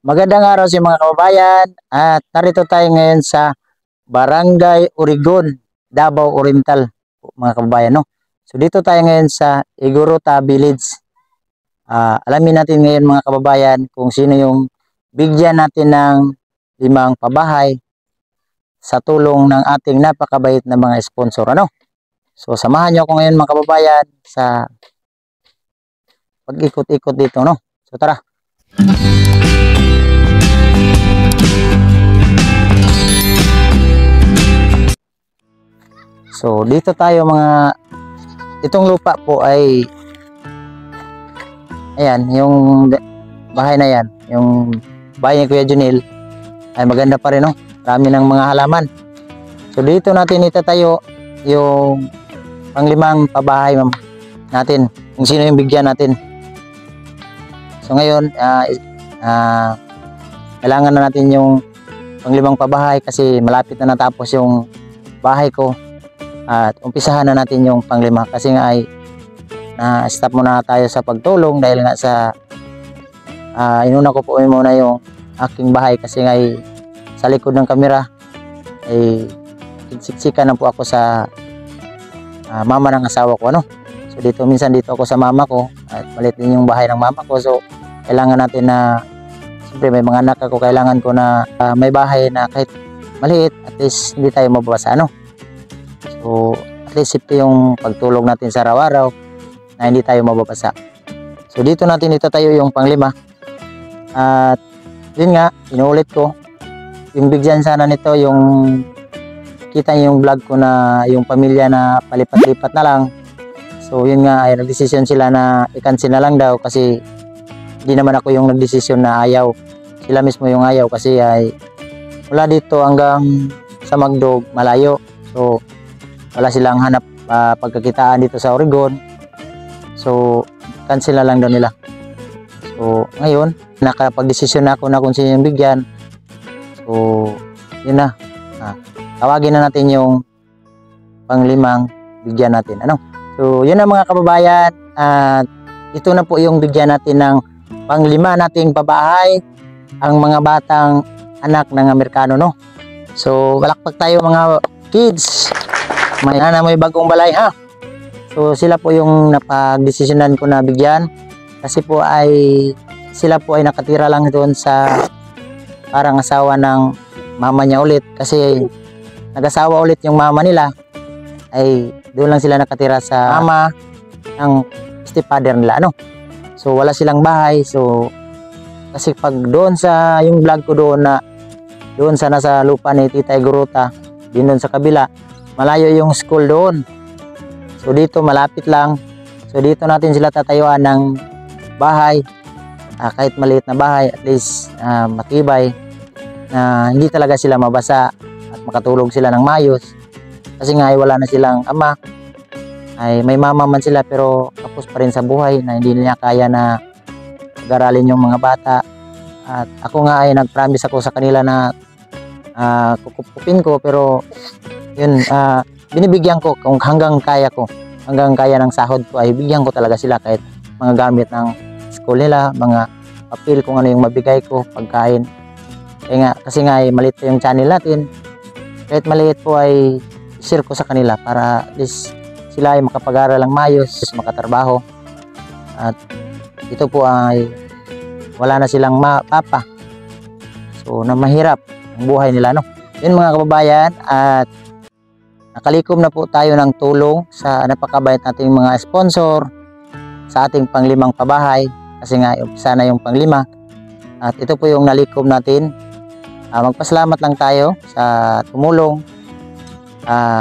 Magandang araw sa mga kababayan at narito tayo ngayon sa Barangay Urigon, Davao Oriental mga kababayan, no? So dito tayo ngayon sa Igorota Village. Alamin natin ngayon mga kababayan kung sino yung bigyan natin ng 5 pabahay sa tulong ng ating napakabait na mga sponsor, ano? So samahan niyo ako ngayon mga kababayan sa pag-ikot-ikot dito, no? So tara. So dito tayo itong lupa po ay ayan, yung bahay na yan, yung bahay ni Kuya Junil ay maganda pa rin, no? Marami ng mga halaman. So dito natin itatayo yung pang-5 pabahay natin, kung sino yung bigyan natin. So ngayon kailangan na natin yung pang-5 pabahay kasi malapit na natapos yung bahay ko. At umpisahan na natin yung pang-5 kasi nga ay na-stop muna tayo sa pagtulong dahil nga sa inuna ko po muna yung aking bahay kasi nga ay sa likod ng kamera ay siksika na po ako sa mama ng asawa ko, ano. So minsan dito ako sa mama ko at maliit din yung bahay ng mama ko, so kailangan natin na siyempre may mga anak ako, kailangan ko na may bahay na kahit maliit at least hindi tayo mababasa, ano. So, at least safety yung pagtulog natin sa araw-araw na hindi tayo mababasa. So, dito natin itatayo yung pang-5. At, yun nga, inuulit ko, yung bigyan sana nito, yung kita yung vlog ko na yung pamilya na palipat-lipat na lang. So, yun nga, ay nagdesisyon sila na i-cancel na lang daw kasi hindi naman ako yung nagdesisyon na ayaw. Sila mismo yung ayaw kasi ay mula dito hanggang sa Magdog, malayo. So, wala silang hanap pagkakitaan dito sa Urigon, so cancel na lang daw nila. So ngayon nakapag-desisyon na ako na kung sino yung bigyan. So yun na, tawagin na natin yung pang-5 bigyan natin, ano. So yun na mga kababayan, at ito na po yung bigyan natin ng pang-5 nating pabahay, ang mga batang anak ng Amerikano, no. So balakpak tayo mga kids. May bagong balay, ha. So sila po yung napag-desisyonan ko na bigyan kasi po ay sila po ay nakatira lang doon sa parang asawa ng mama niya ulit kasi nag-asawa ulit yung mama nila, ay doon lang sila nakatira sa mama ng stepfather nila, ano. So wala silang bahay. So kasi pag doon sa yung vlog ko doon na doon sa nasa lupa ni Tita Igorota, din doon sa kabila, malayo yung school doon. So dito malapit lang. So dito natin sila tatayuan ng bahay, kahit maliit na bahay, at least matibay na hindi talaga sila mabasa at makatulog sila ng maayos. Kasi nga ay wala na silang ama, ay may mama man sila pero tapos pa rin sa buhay na hindi niya kaya na pag-aralin yung mga bata. At ako nga ay nag-promise ako sa kanila na kukupin ko, pero yun, binibigyan ko kung hanggang kaya ko, hanggang kaya ng sahod ko ay bigyan ko talaga sila, kahit mga gamit ng school nila, mga papel, kung ano yung mabigay ko, pagkain. Kasi nga ay maliit po yung channel natin, kahit maliit po ay share ko sa kanila para at least sila ay makapag-aral ng mayos, makatrabaho. At ito po ay wala na silang papa, so na mahirap ang buhay nila, no. Yun mga kababayan, at nakalikom na po tayo ng tulong sa napakabait nating mga sponsor sa ating pang-5 pabahay kasi nga umpisa na yung pang-5. At ito po yung nalikom natin. Magpasalamat lang tayo sa tumulong.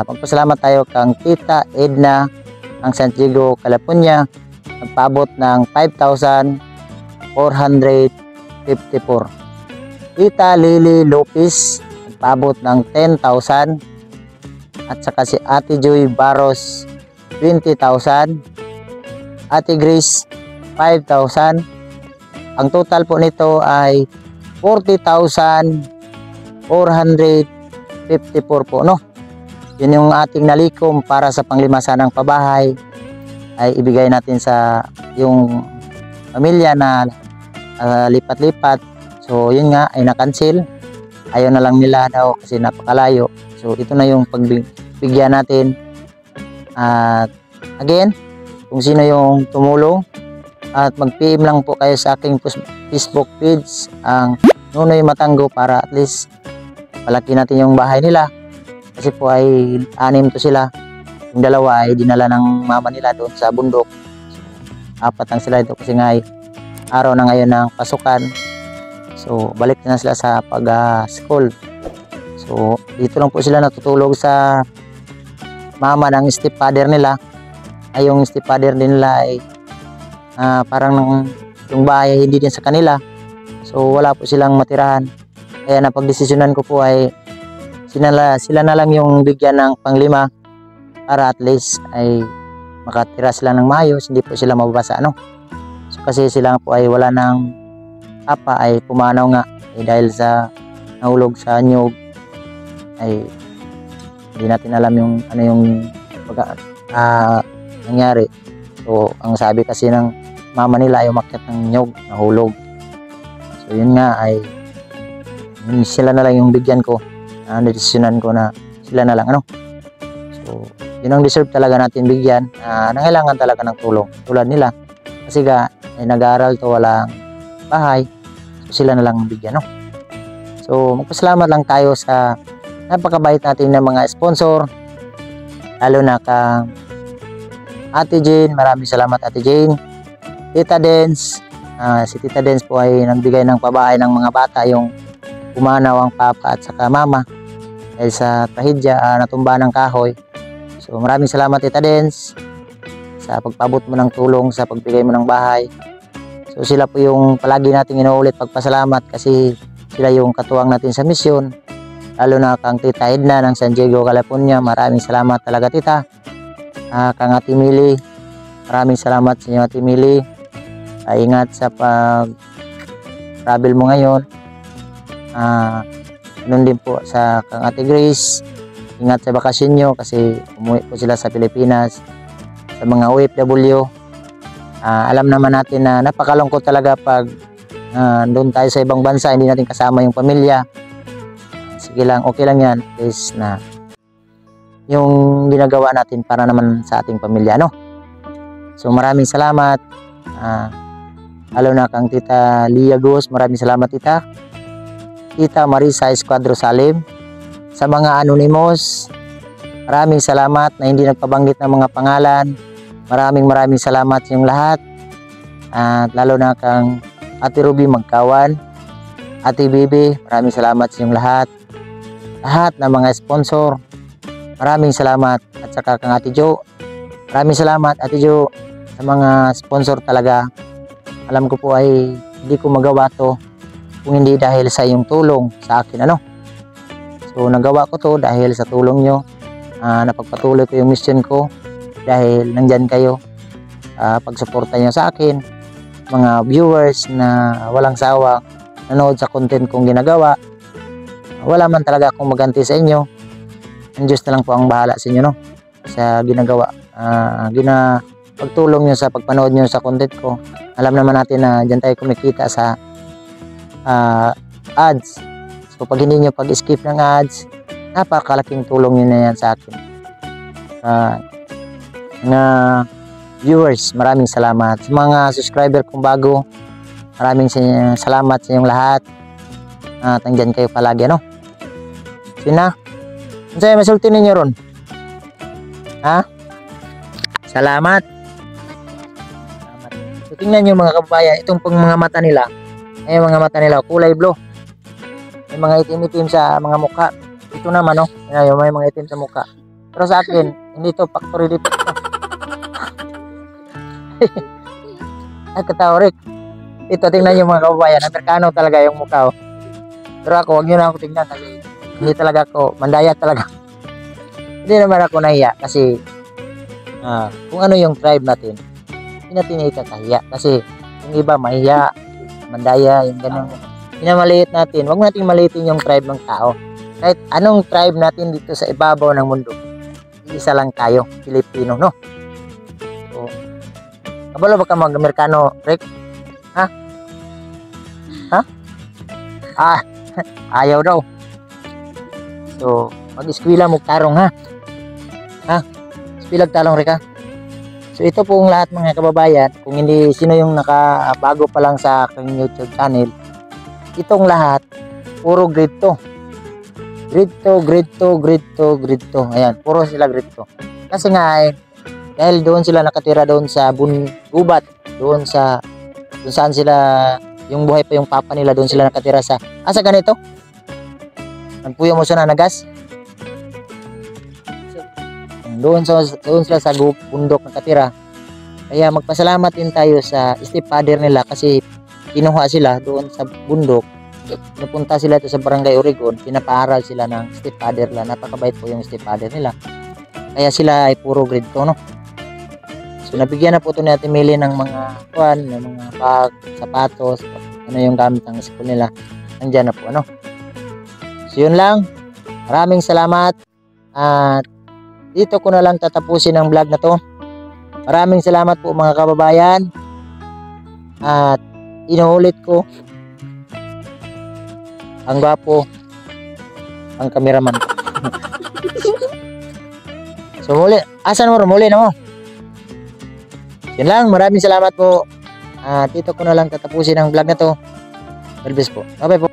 Magpasalamat tayo kang Tita Edna ng San Diego, California, nagpaabot ng 5,454. Tita Lily Lopez nagpaabot ng 10,000. At saka si Ate Joy Barros 20,000, Ate Grace 5,000. Ang total po nito ay 40,454 po, no. Yun yung ating nalikom para sa pang-5 sanang pabahay ay ibigay natin sa yung pamilya na lipat-lipat. So yun nga ay na-cancel. Ayaw na lang nila daw kasi napakalayo. So ito na yung pagbigyan natin. At again, kung sino yung tumulong at mag-PM lang po kayo sa aking Facebook page ang Nunoy Matanggo para at least palaki natin yung bahay nila. Kasi po ay 6 to sila. Yung 2 ay dinala ng mama nila doon sa bundok. So, 4 lang sila ito kasi nga ay araw na ngayon ng pasukan. So balik na sila sa pag-school. So dito lang po sila natutulog sa mama ng stepfather nila. Ay yung stepfather din nila ay parang yung bahay hindi din sa kanila. So wala po silang matirahan. Kaya napagdesisyonan ko po ay sila na lang yung bigyan ng pang-5 para at least ay makatira sila ng maayos, hindi po sila mababasa ano. So kasi sila po ay wala ng papa ay pumanaw nga dahil sa nahulog sa nyug ay hindi natin alam yung ano yung nangyari. So ang sabi kasi ng mama nila ay umakyat ng nyug, nahulog. So yun nga ay sila na lang yung bigyan ko. Nadesisyonan ko na sila na lang ano. So yun ang deserve talaga natin bigyan. Nangailangan talaga ng tulong tulad nila kasi ay nag-aaral to, walang bahay. So sila na lang bigyan no. So magpasalamat lang tayo sa napakabait natin ng mga sponsor, lalo na ka Ate Jane. Maraming salamat Ate Jane. Tita Dens, si Tita Dens po ay nagbigay ng pabahay ng mga bata, yung pumanaw ang papa at saka mama dahil sa trahedya, natumba ng kahoy. So maraming salamat Tita Dens sa pagpabot mo ng tulong, sa pagbigay mo ng bahay. So sila po yung palagi nating inuulit pagpasalamat kasi sila yung katuwang natin sa misyon, lalo na kang Tita Edna ng San Diego, California. Maraming salamat talaga Tita. Kang Ate Mili, maraming salamat sa inyo Ate Mili. Ingat sa pag travel mo ngayon. Ganun din po sa kang Ate Grace, ingat sa bakasyon nyo kasi umuwi po sila sa Pilipinas. Sa mga OFW, alam naman natin na napakalungkot talaga pag doon tayo sa ibang bansa, hindi natin kasama yung pamilya. Sige lang, okay lang yan, please, na yung ginagawa natin para naman sa ating pamilya, no? So maraming salamat. Lalo na kang Tita Lia Gus, maraming salamat Tita. Tita Marisa Escuadro Salim. Sa mga anonymous, maraming salamat na hindi nagpabanggit ng mga pangalan. Maraming salamat sa inyong lahat. At lalo na kang Ate Ruby Magkawan, Ate Bibi, maraming salamat sa inyong lahat. Lahat ng mga sponsor, maraming salamat. At saka kang Ate Jo, maraming salamat Ate Jo sa mga sponsor talaga. Alam ko po ay hindi ko magawa to kung hindi dahil sa iyong tulong sa akin ano. So nagawa ko to dahil sa tulong nyo. Napagpatuloy ko yung mission ko dahil nandyan kayo. Pagsuporta nyo sa akin, mga viewers na walang sawa nanood sa content kong ginagawa. Wala man talaga akong maganti sa inyo. Ang Diyos na lang po ang bahala sa inyo no, sa ginagawa. Pagtulong nyo sa pagpanood nyo sa content ko. Alam naman natin na dyan tayo kumikita sa ads. So pag hindi nyo pag-skip ng ads, napakalaking tulong nyo na yan sa akin. Na viewers, maraming salamat. Sa mga subscriber kong bago, maraming salamat sa inyong lahat. At andyan kayo palagi ano. So na, sa'yo masulti ninyo ron. Salamat. So tingnan nyo mga kababayan, itong pang mga mata nila, ay mga mata nila kulay blue. May mga itim-itim sa mga mukha. Ito naman no, may mga itim sa mukha. Pero sa akin, hindi to factory defect to. Ay katawarik. Ito tingnan nyo mga kababayan, Amerikano talaga yung mukha. Pero ako, huwag nyo na ako tingnan kasi hindi talaga ako, mandaya talaga. Hindi naman ako nahiya kasi kung ano yung tribe natin, hindi natin ikakahiya kasi yung iba mahiya, mandaya, yung ganun. Pinamaliit natin, huwag natin maliitin yung tribe ng tao. Kahit anong tribe natin dito sa ibabaw ng mundo, isa lang tayo, Pilipino, no? So, kabalo ba ka mag-Amerikano, Rick? Ah, ayaw daw. So, mag-eskwela mo tarong ha. Ha? Eskwela tarong Rika. So, ito pong lahat mga kababayan, kung hindi sino yung nakabago pa lang sa aking YouTube channel, itong lahat, puro grade 2. Grade 2, grade 2, grade 2, grade 2. Ayan, puro sila grade 2. Kasi nga dahil doon sila nakatira doon sa gubat, doon saan sila, yung buhay pa yung papa nila, doon sila nakatira sa, sa ganito? Nagpuyo mo siya na nagas? Doon sila sa bundok nakatira. Kaya magpasalamat din tayo sa stepfather nila kasi kinuha sila doon sa bundok. Napunta sila to sa Barangay Oregon, pinapaaral sila ng stepfather nila. Napakabait po yung stepfather nila. Kaya sila ay puro grade 2, no? So nabigyan na po ito ni Ate Mili ng mga ng mga bag, sapatos, ano yung gamit ng school nila. Nandiyan na po, ano? So yun lang. Maraming salamat. At dito ko na lang tatapusin ang vlog na to. Maraming salamat po mga kababayan. At inuulit ko, ang gwapo ang kameraman. So muli, asan mo? Muli na mo. Yun lang, maraming salamat po. Dito ko na lang tatapusin ang vlog na to. God bless po. Bye bye po.